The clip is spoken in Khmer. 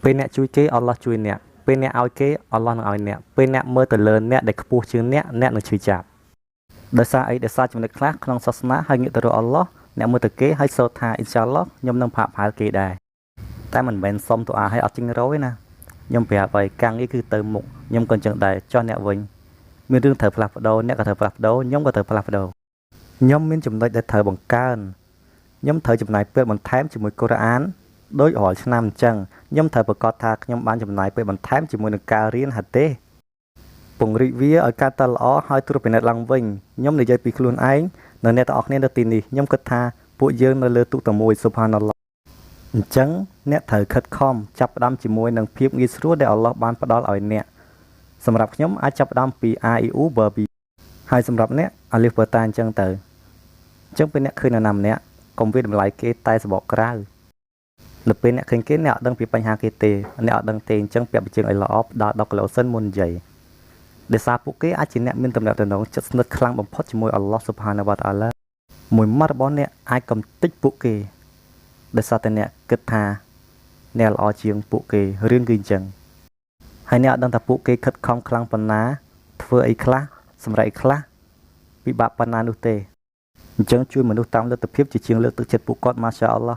ពេលអ្នកជួយគេអល់ឡោះជួយអ្នកពេលអ្នកឲ្យគេអល់ឡោះនឹងឲ្យអ្នកពេលអ្នកមើលទៅលើអ្នកដែលខ្ពស់ជាងអ្នកនឹងឈឺចាប់ដោយសារអីដោយសារចំណុចខ្លះក្នុងសាសនាហើយងាកទៅរកអល់ឡោះអ្នកមើលទៅគេហើយសូត្រថាអ៊ីនសាអល់ឡោះខ្ញុំនឹងផាកផាលគេដែរតែមិនមែនសុំទូអាឲ្យអត់ចេញរយណាខ្ញុំប្រាប់ឲ្យកាំងនេះគឺទៅមុខខ្ញុំក៏អញ្ចឹងដែរចោះអ្នកវិញមានរឿងត្រូវផ្លាស់ប្ដូរអ្នកក៏ត្រូវផ្លាស់ប្ដូរខ្ញុំក៏ត្រូវផ្លាស់ប្ដូរខ្ញុំមានចំណុចដែលត្រូវបង្កើនខ្ញុំត្រូវចំណាយពេលបន្ថែមជាមួយកូរ៉ានដោយរាល់ឆ្នាំអញ្ចឹងខ្ញុំត្រូវប្រកាសថាខ្ញុំបានចំណាយពេលបន្ថែមជាមួយនឹងការរៀនហាឌីសពង្រីកវាឲ្យកាន់តែល្អហើយត្រួតពិនិត្យឡើងវិញខ្ញុំនិយាយពីខ្លួនឯងនៅអ្នកទាំងអស់គ្នានៅទីនេះខ្ញុំគិតថាពួកយើងនៅលើទូកតែមួយស៊ុបហានអល់ឡោះអញ្ចឹងអ្នកត្រូវខិតខំចាប់ផ្ដើមជាមួយនឹងភាពងាយស្រួលដែលអល់ឡោះបានផ្ដល់ឲ្យអ្នកសម្រាប់ខ្ញុំអាចចាប់ផ្ដើមពី A I U Baby ហើយសម្រាប់អ្នក Alif Beta អញ្ចឹងទៅអញ្ចឹងពេលអ្នកឃើញនរណាម្នាក់កុំវាតម្លៃគេតែសបកក្រៅនៅពេលអ្នកឃើញគេអ្នកអត់ដឹងពីបញ្ហាគេទេអ្នកអត់ដឹងទេអញ្ចឹងពាក់បញ្ជើងឲ្យល្អផ្ដល់ដល់កន្លោសិនមុននិយាយដោយសារពួកគេអាចជាអ្នកមានទំនាក់ទំនងជិតស្និទ្ធខ្លាំងបំផុតជាមួយអល់ឡោះស៊ុបហានាវតាអាឡាមួយម៉ាត់របស់អ្នកអាចកំទេចពួកគេដោយសារតែអ្នកគិតថាអ្នកល្អជាងពួកគេរឿងគឺអញ្ចឹងហើយអ្នកអត់ដឹងថាពួកគេខិតខំខ្លាំងប៉ុណ្ណាធ្វើអីខ្លះសម្រេចអីខ្លះពិបាកប៉ុណ្ណានោះទេអញ្ចឹងជួយមនុស្សតាមលទ្ធភាពជាជាងលើកទឹកចិត្តពួកគាត់ម៉ាសាអល់ឡោះ